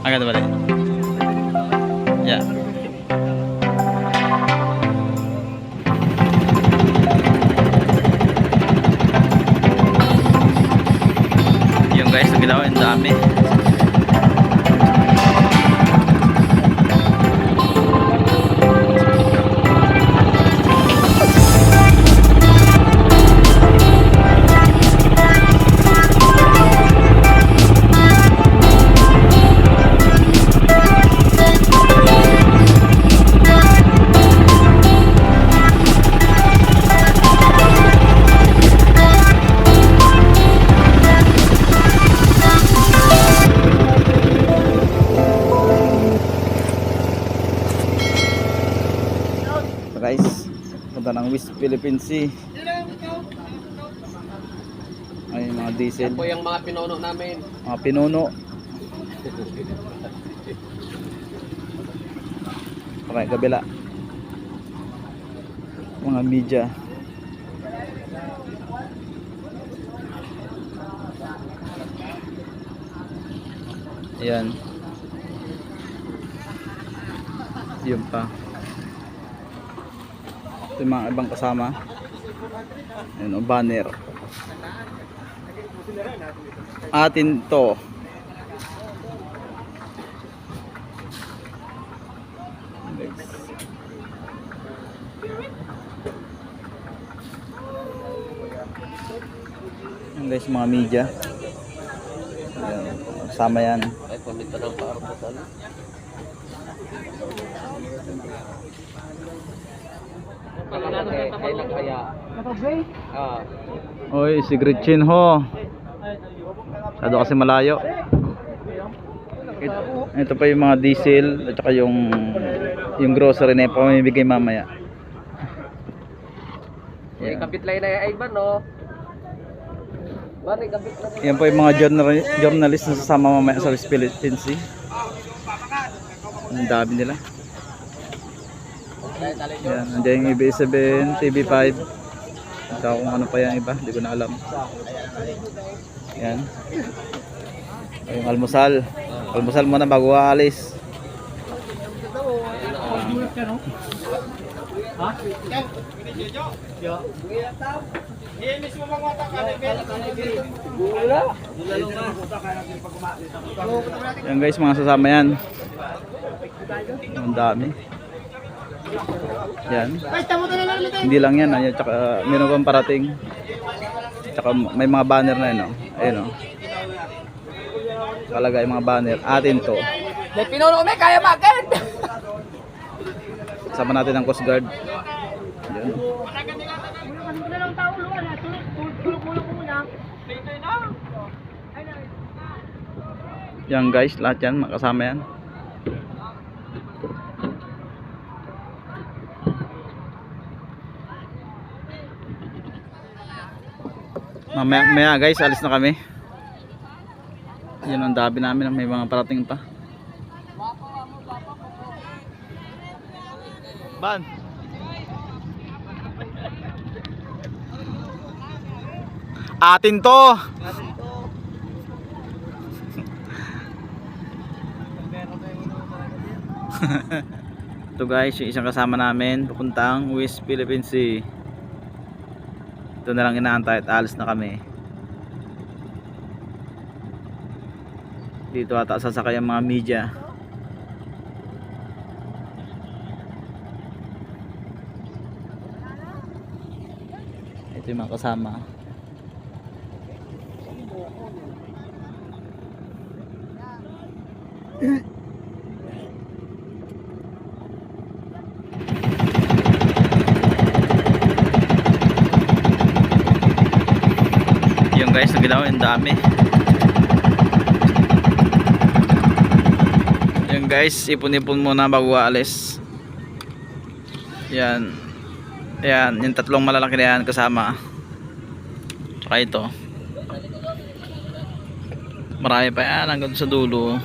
Agad balik. Yeah. Yung guys, nagilaw yung dami. Guys, punta ng West Philippine Sea. Ay, mga diesel. Yan po yung mga pinuno namin. Mga pinuno. Okay, kabila. Mga media. Ayan. Yun pa. Ito yung mga ibang kasama. Ayan o, banner. Atin to. Ayan guys, mga media. Ayan, kasama yan. Ay, pamita ng paarputan. Ay lang kaya. Ah. Oy, si Gretchen ho. Sado kasi malayo. Ito pa yung mga diesel at saka yung grocery na pamimigay mamaya. Ay, kapit lang na ay ba no? Bari kapit lang. Yan po yung mga journalist na sasama mamaya sa West Philippine Sea. Ang dami nila. Yan, nandiyan yung ABS-7, TV5. Ikaw kung ano pa yan iba, hindi ko na alam. Yan. Yung almusal. Almusal muna bago aalis. Yan guys, mga sasama yan. Ang dami. Yan. Hindi lang yan, ayan, tsaka meron pang parating. Tsaka may mga banner na yun, oh. Ayun, oh. Kalagay mga banner. Atin to. May pinuno may kaya bakit? Sama natin ang Coast Guard. Yan. Yan guys, lahat yan, makasama yan. Mamaya guys, alis na kami. Yan ang dabi namin, may mga parating pa. Ban. Atin to. Ito guys, yung isang kasama namin papuntang West Philippine Sea. Ito na lang inaantay at alis na kami. Dito ata sasakay ang mga media. Ito yung mga kasama. Yung guys, nagilaw yung dami. Yung guys, ipon-ipon muna bago aalis. Yan. Yan, yung tatlong malalaki na yan kasama. Tsaka ito. Marami pa yan hanggang sa dulo.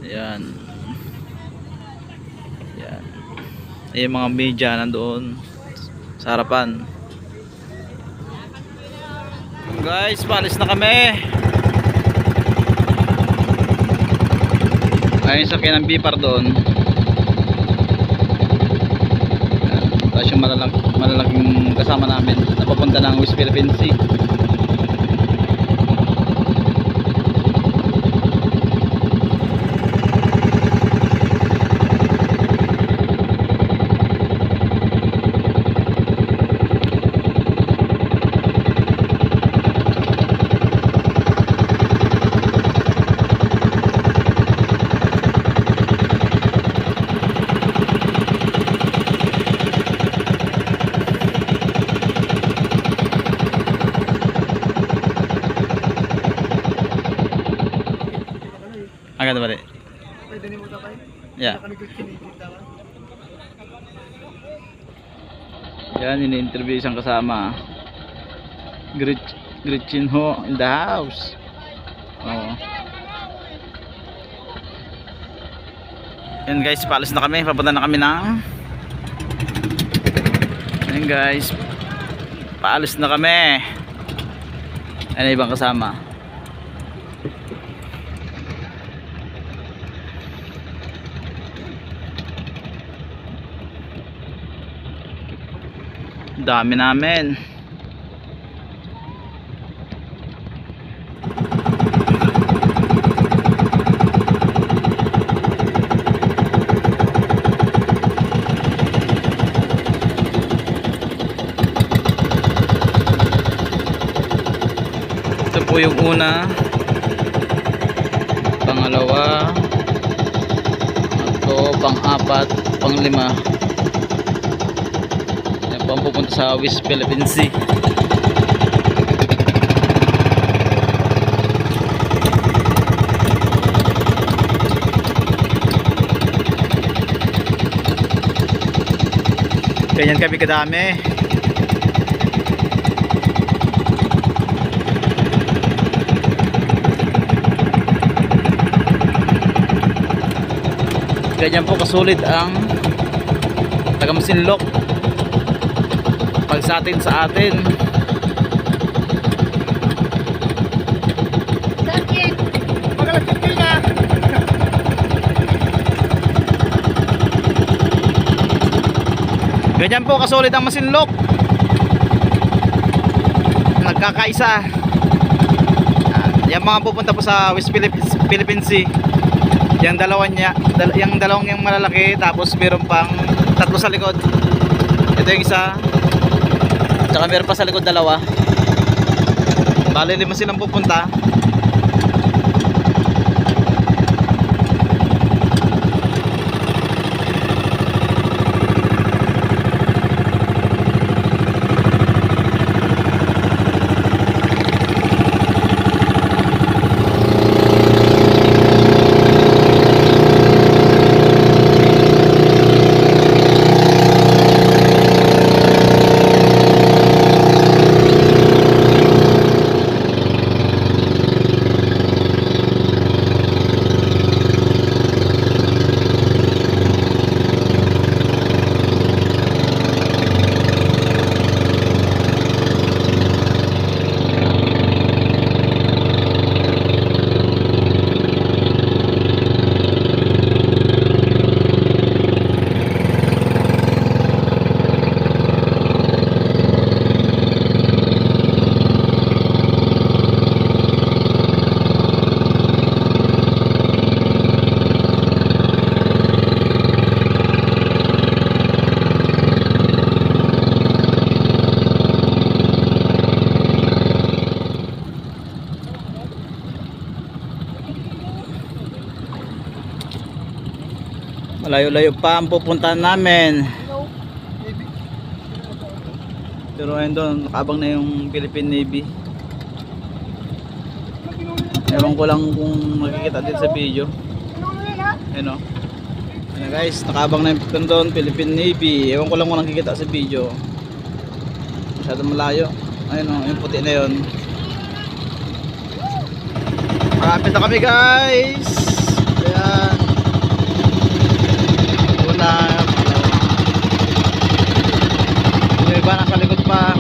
Yan. Yan. Yung mga media nandoon sa harapan. Guys, paalis na kami. ayun sa ng Bipar doon. Tapos yung malalaking kasama namin na papunta ng West Philippine Sea. Agad ba rin? Pwede ni mo tatay? Yeah. Nakaligot-kinikita ka? Yan, ini-interview isang kasama. Gretchen Ho in the house. Oo. Yan guys, paalis na kami. Papunta na kami ng... Yan guys. Paalis na kami. Ano ibang kasama? Dami namin. Ito po yung una, pangalawa, ito pang-apat, pang-lima. Yan po ang pupunta sa West Philippine Sea. Ganyan kami kadami. Ganyan po kasulit ang taga-Masinloc pag sa atin Sakit! Magalakit ka! ganyan po kasulit ang Masinloc, nagkakaisa. Yan mga pupunta po sa West Philippine Sea. Yung dalawang yung malalaki, tapos meron pang tatlo sa likod. Ito yung isa, tsaka meron pa sa likod dalawa. Bali 5 silang pupunta. Malayo-layo pa ang pupuntahan namin. Pero ayun doon, nakabang na yung Philippine Navy. Ewan ko lang kung makikita din sa video. Ayun o. Ayun guys, nakabang na yung doon, Philippine Navy. Ewan ko lang kung nakikita sa video. Masyadong malayo. Ayun o, yung puti na yun. Malapit na kami guys. Ayan. Yung iba nasa likod pa.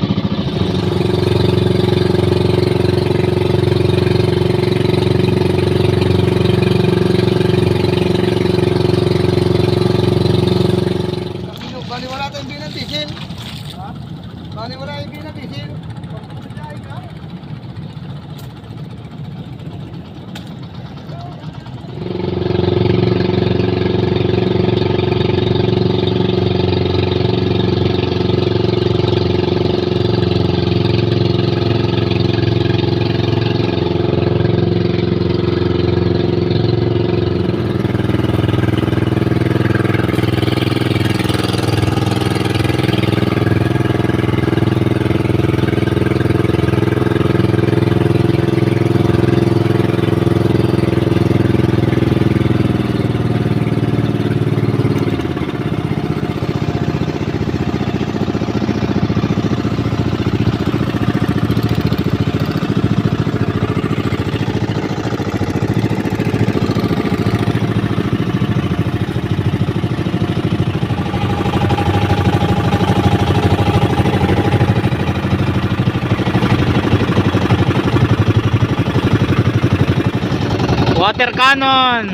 Water cannon.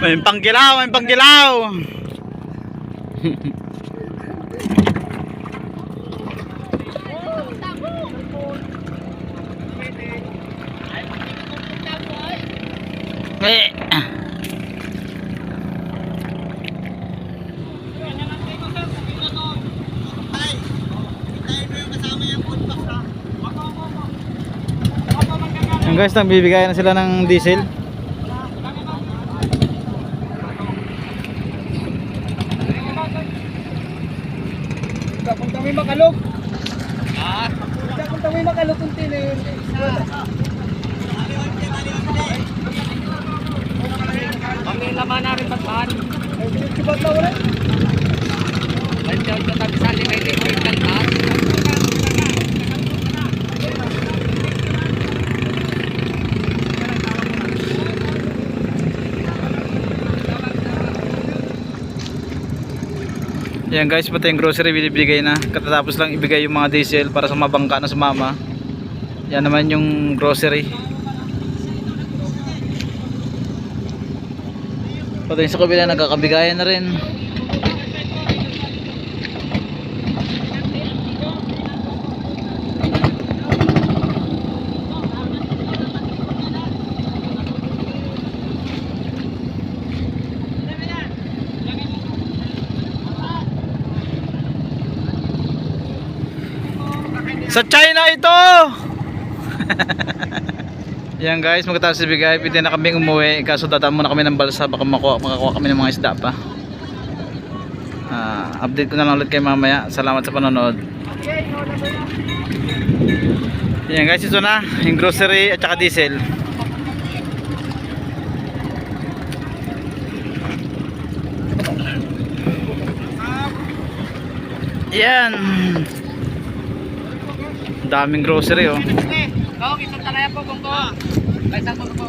May pangkilaw, may pangkilaw. Eh. Yung guys, nagbibigay na sila ng diesel. Punta mo yung makalog. Punta mo yung makalog kung tinin. Kami naman na rin pagpaan. Ay, sibat na wala. Ay, diyan ka tabi sa limay limay kaltas. Yan guys, pati yung grocery binibigay na. Katatapos lang ibigay yung mga diesel para sa mabangka na sumama. Yan naman yung grocery. Pati sa kabila nagkakabigayan na rin. Sa China ito. Yan guys, magkatapos ibigay, pwede na kaming umuwi. Kaso dadaan muna kami ng balsa, baka makakuha kami ng mga isda pa. Update ko na lang ulit kayo mamaya. Salamat sa panonood. Yan guys, ito na yung grocery at saka diesel. Yan, daming grocery oh. Kau kita talaya po kung ko. Kaysa ko po.